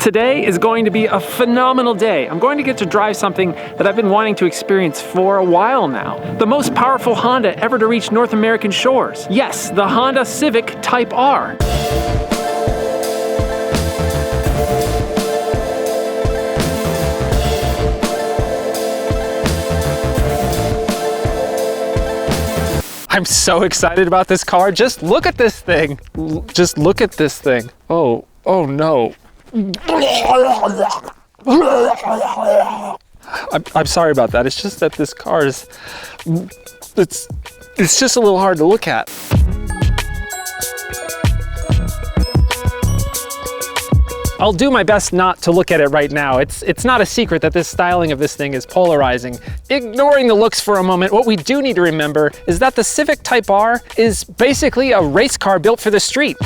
Today is going to be a phenomenal day. I'm going to get to drive something that I've been wanting to experience for a while now. The most powerful Honda ever to reach North American shores. Yes, the Honda Civic Type R. I'm so excited about this car. Just look at this thing. Just look at this thing. Oh no. I'm sorry about that. It's just that this car is, it's just a little hard to look at. I'll do my best not to look at it right now. It's not a secret that this styling of this thing is polarizing. Ignoring the looks for a moment, what we do need to remember is that the Civic Type R is basically a race car built for the street.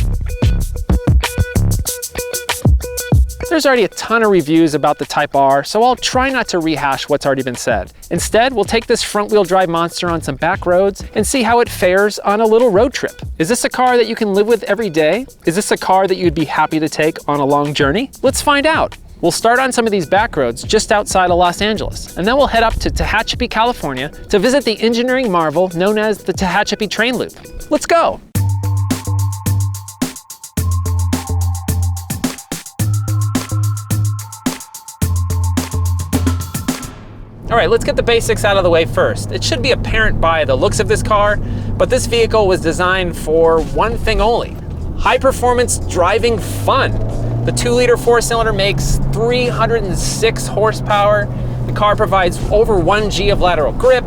There's already a ton of reviews about the Type R, so I'll try not to rehash what's already been said. Instead, we'll take this front-wheel drive monster on some back roads and see how it fares on a little road trip. Is this a car that you can live with every day? Is this a car that you'd be happy to take on a long journey? Let's find out. We'll start on some of these back roads just outside of Los Angeles, and then we'll head up to Tehachapi, California to visit the engineering marvel known as the Tehachapi train loop. Let's go. All right, let's get the basics out of the way first. It should be apparent by the looks of this car, but this vehicle was designed for one thing only: high performance driving fun. The 2-liter 4-cylinder makes 306 horsepower. The car provides over 1 G of lateral grip.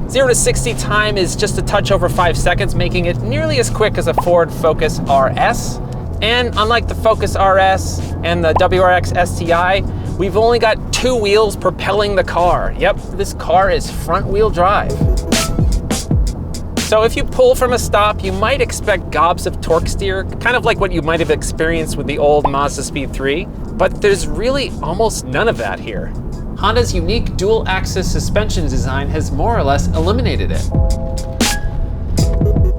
0 to 60 time is just a touch over 5 seconds, making it nearly as quick as a Ford Focus RS. And unlike the Focus RS and the WRX STI, we've only got 2 wheels propelling the car. Yep, this car is front-wheel drive. So if you pull from a stop, you might expect gobs of torque steer, kind of like what you might have experienced with the old Mazda Speed 3, but there's really almost none of that here. Honda's unique dual-axis suspension design has more or less eliminated it.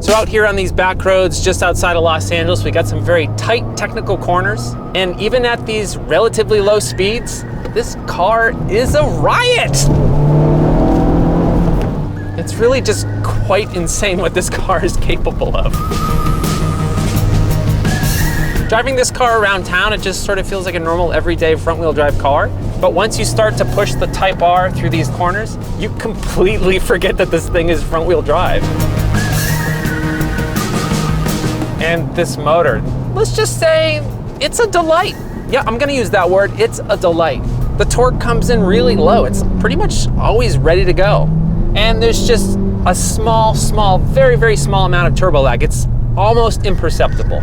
So out here on these back roads just outside of Los Angeles, we got some very tight technical corners. And even at these relatively low speeds, this car is a riot. It's really just quite insane what this car is capable of. Driving this car around town, it just sort of feels like a normal everyday front-wheel drive car. But once you start to push the Type R through these corners, you completely forget that this thing is front-wheel drive. And this motor, let's just say it's a delight. Yeah, I'm gonna use that word, it's a delight. The torque comes in really low. It's pretty much always ready to go. And there's just a small, very, very small amount of turbo lag. It's almost imperceptible.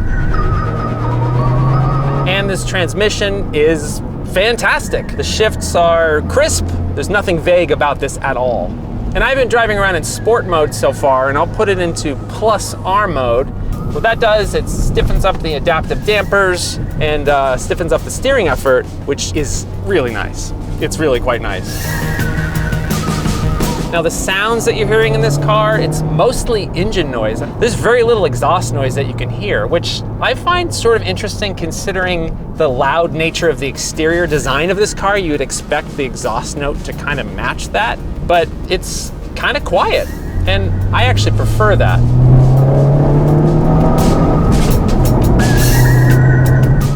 And this transmission is fantastic. The shifts are crisp. There's nothing vague about this at all. And I've been driving around in sport mode so far, and I'll put it into plus R mode. What that does, it stiffens up the adaptive dampers and stiffens up the steering effort, which is really nice. It's really quite nice. Now the sounds that you're hearing in this car, it's mostly engine noise. There's very little exhaust noise that you can hear, which I find sort of interesting considering the loud nature of the exterior design of this car. You would expect the exhaust note to kind of match that, but it's kind of quiet, and I actually prefer that.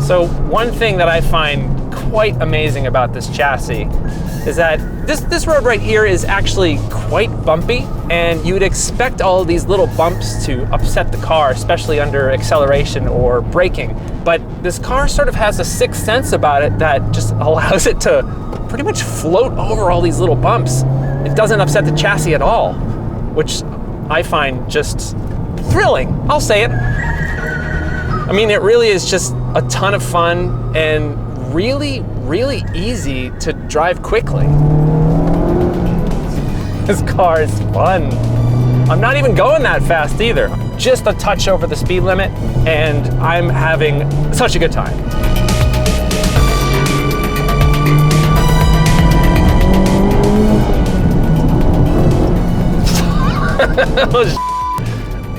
So one thing that I find quite amazing about this chassis is that this road right here is actually quite bumpy, and you would expect all of these little bumps to upset the car, especially under acceleration or braking. But this car sort of has a sixth sense about it that just allows it to pretty much float over all these little bumps. It doesn't upset the chassis at all, which I find just thrilling. I'll say it. I mean, it really is just a ton of fun and really, really easy to drive quickly. This car is fun. I'm not even going that fast either. Just a touch over the speed limit, and I'm having such a good time.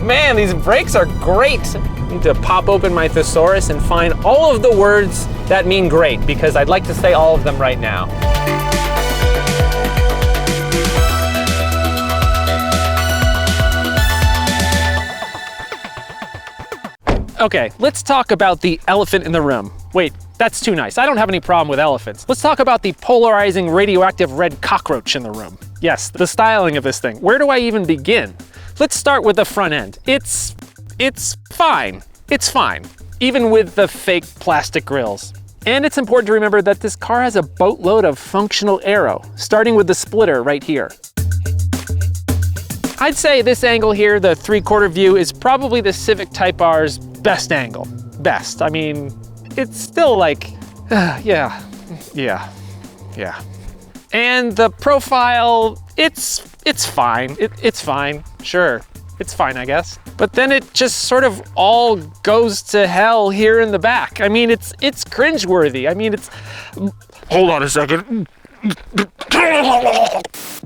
Man, these brakes are great. I need to pop open my thesaurus and find all of the words that mean great, because I'd like to say all of them right now. Okay, let's talk about the elephant in the room. Wait, that's too nice. I don't have any problem with elephants. Let's talk about the polarizing radioactive red cockroach in the room. Yes, the styling of this thing. Where do I even begin? Let's start with the front end. It's fine. It's fine, even with the fake plastic grills. And it's important to remember that this car has a boatload of functional aero, starting with the splitter right here. I'd say this angle here, the 3/4 view, is probably the Civic Type R's best angle. Best. I mean, it's still like, yeah. And the profile, it's fine. It's fine, sure. It's fine, I guess. But then it just sort of all goes to hell here in the back. I mean, it's cringeworthy. I mean, hold on a second.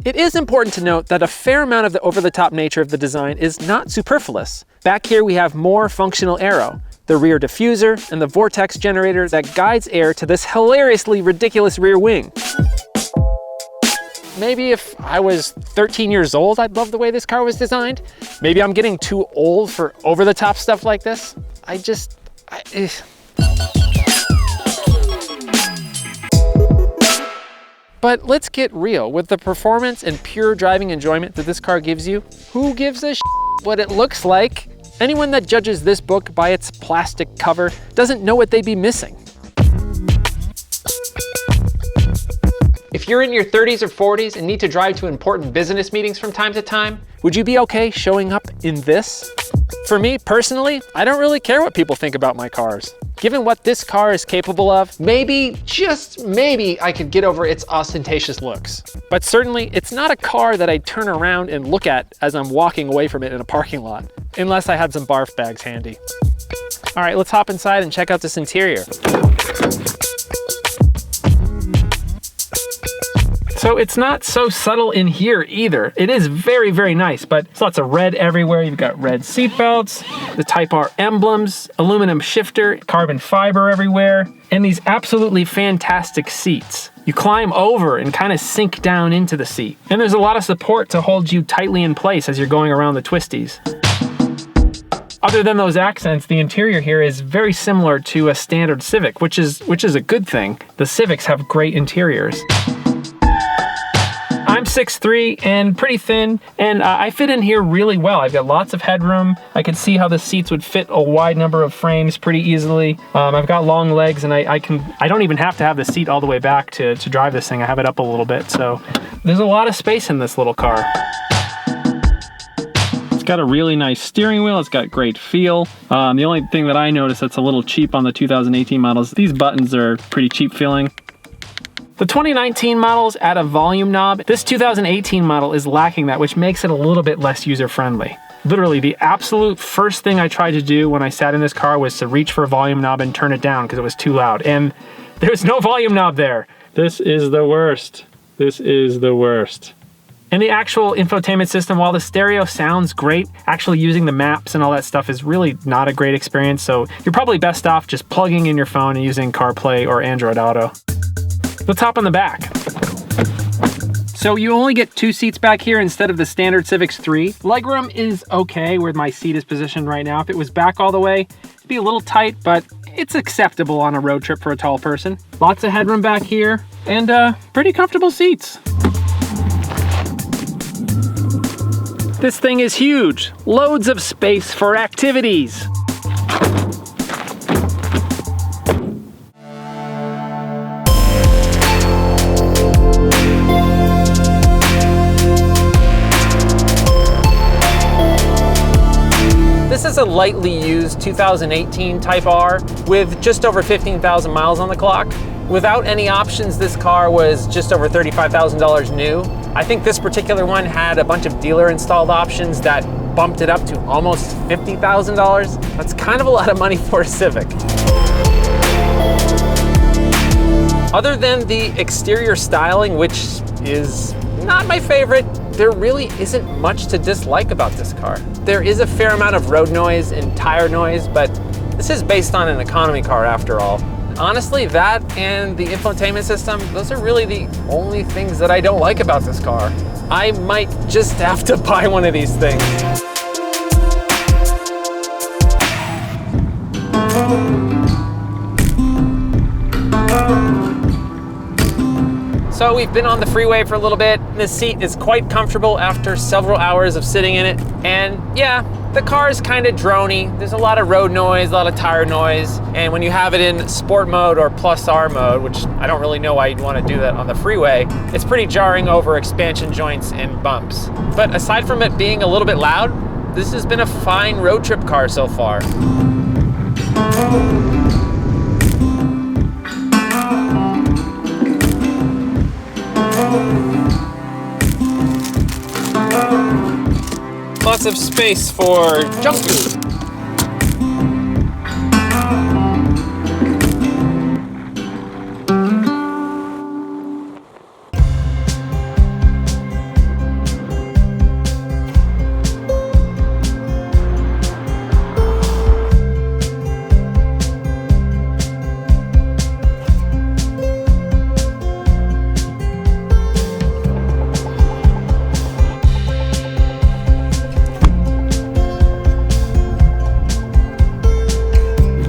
It is important to note that a fair amount of the over-the-top nature of the design is not superfluous. Back here we have more functional aero, the rear diffuser, and the vortex generator that guides air to this hilariously ridiculous rear wing. Maybe if I was 13 years old, I'd love the way this car was designed. Maybe I'm getting too old for over-the-top stuff like this. But let's get real. With the performance and pure driving enjoyment that this car gives you, who gives a what it looks like? Anyone that judges this book by its plastic cover doesn't know what they'd be missing. If you're in your 30s or 40s and need to drive to important business meetings from time to time, would you be okay showing up in this? For me, personally, I don't really care what people think about my cars. Given what this car is capable of, maybe, just maybe, I could get over its ostentatious looks. But certainly, it's not a car that I'd turn around and look at as I'm walking away from it in a parking lot, unless I had some barf bags handy. All right, let's hop inside and check out this interior. So it's not so subtle in here either. It is very, very nice, but there's lots of red everywhere. You've got red seat belts, the Type R emblems, aluminum shifter, carbon fiber everywhere, and these absolutely fantastic seats. You climb over and kind of sink down into the seat. And there's a lot of support to hold you tightly in place as you're going around the twisties. Other than those accents, the interior here is very similar to a standard Civic, which is a good thing. The Civics have great interiors. I'm 6'3" and pretty thin, and I fit in here really well. I've got lots of headroom. I can see how the seats would fit a wide number of frames pretty easily. I've got long legs, and I don't even have to have the seat all the way back to drive this thing. I have it up a little bit, so there's a lot of space in this little car. It's got a really nice steering wheel. It's got great feel. The only thing that I noticed that's a little cheap on the 2018 models, these buttons are pretty cheap feeling. The 2019 models add a volume knob. This 2018 model is lacking that, which makes it a little bit less user-friendly. Literally, the absolute first thing I tried to do when I sat in this car was to reach for a volume knob and turn it down because it was too loud. And there's no volume knob there. This is the worst. This is the worst. And the actual infotainment system, while the stereo sounds great, actually using the maps and all that stuff is really not a great experience. So you're probably best off just plugging in your phone and using CarPlay or Android Auto. Let's hop on the back. So you only get 2 seats back here instead of the standard Civic's 3. Legroom is okay where my seat is positioned right now. If it was back all the way, it'd be a little tight, but it's acceptable on a road trip for a tall person. Lots of headroom back here and pretty comfortable seats. This thing is huge. Loads of space for activities. This is a lightly used 2018 Type R with just over 15,000 miles on the clock. Without any options, this car was just over $35,000 new. I think this particular one had a bunch of dealer installed options that bumped it up to almost $50,000. That's kind of a lot of money for a Civic. Other than the exterior styling, which is not my favorite, there really isn't much to dislike about this car. There is a fair amount of road noise and tire noise, but this is based on an economy car after all. honestly, that and the infotainment system, those are really the only things that I don't like about this car. I might just have to buy one of these things. So we've been on the freeway for a little bit. This seat is quite comfortable after several hours of sitting in it. And yeah, the car is kind of droney. There's a lot of road noise, a lot of tire noise. And when you have it in sport mode or plus R mode, which I don't really know why you'd want to do that on the freeway, it's pretty jarring over expansion joints and bumps. But aside from it being a little bit loud, this has been a fine road trip car so far. Lots of space for junk food.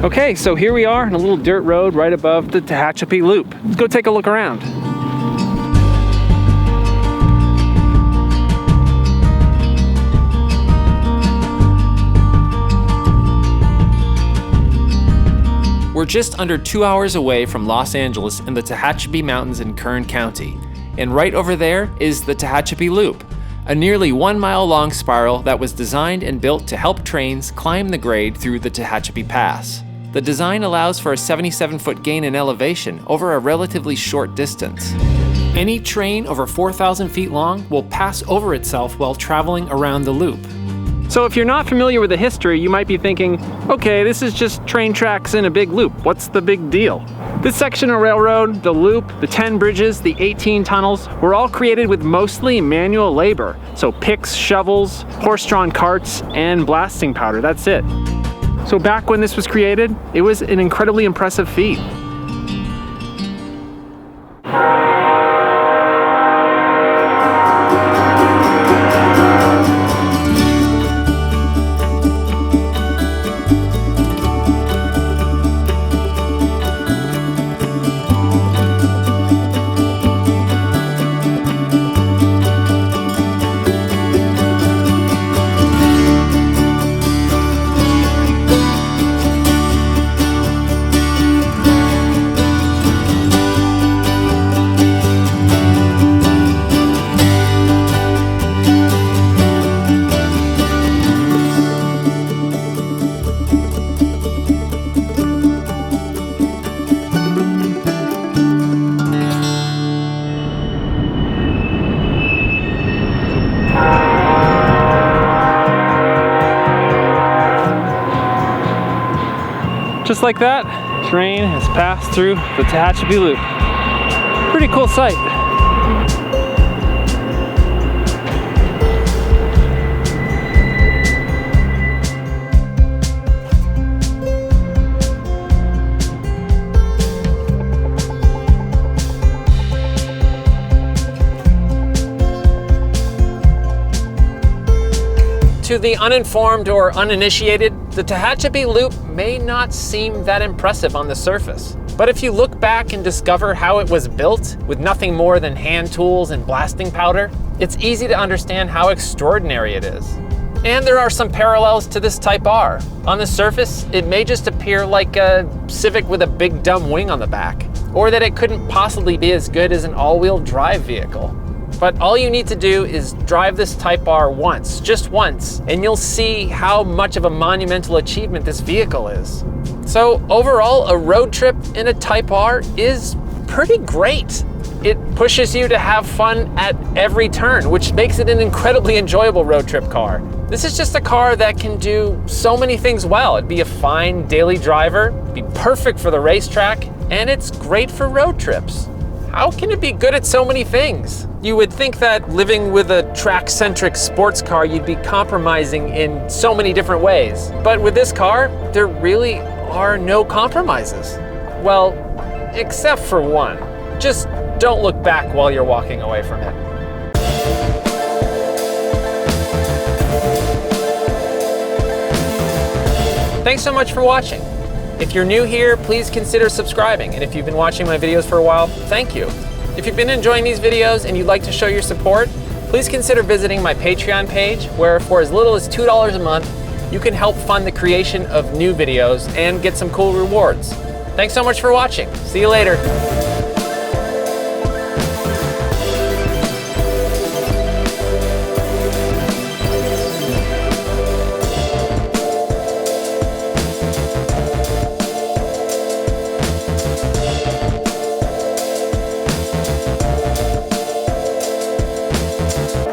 Okay, so here we are on a little dirt road right above the Tehachapi Loop. Let's go take a look around. We're just under 2 hours away from Los Angeles in the Tehachapi Mountains in Kern County. And right over there is the Tehachapi Loop, a nearly 1 mile long spiral that was designed and built to help trains climb the grade through the Tehachapi Pass. The design allows for a 77-foot gain in elevation over a relatively short distance. Any train over 4,000 feet long will pass over itself while traveling around the loop. So if you're not familiar with the history, you might be thinking, okay, this is just train tracks in a big loop. What's the big deal? This section of railroad, the loop, the 10 bridges, the 18 tunnels, were all created with mostly manual labor. So picks, shovels, horse-drawn carts, and blasting powder, that's it. So back when this was created, it was an incredibly impressive feat. Just like that, train has passed through the Tehachapi Loop. Pretty cool sight. To the uninformed or uninitiated, the Tehachapi Loop may not seem that impressive on the surface. But if you look back and discover how it was built with nothing more than hand tools and blasting powder, it's easy to understand how extraordinary it is. And there are some parallels to this Type R. On the surface, it may just appear like a Civic with a big dumb wing on the back, or that it couldn't possibly be as good as an all-wheel drive vehicle. But all you need to do is drive this Type R once, just once, and you'll see how much of a monumental achievement this vehicle is. So overall, a road trip in a Type R is pretty great. It pushes you to have fun at every turn, which makes it an incredibly enjoyable road trip car. This is just a car that can do so many things well. It'd be a fine daily driver, be perfect for the racetrack, and it's great for road trips. How can it be good at so many things? You would think that living with a track-centric sports car, you'd be compromising in so many different ways. But with this car, there really are no compromises. Well, except for one. Just don't look back while you're walking away from it. Thanks so much for watching. If you're new here, please consider subscribing. And if you've been watching my videos for a while, thank you. If you've been enjoying these videos and you'd like to show your support, please consider visiting my Patreon page, where for as little as $2 a month, you can help fund the creation of new videos and get some cool rewards. Thanks so much for watching. See you later.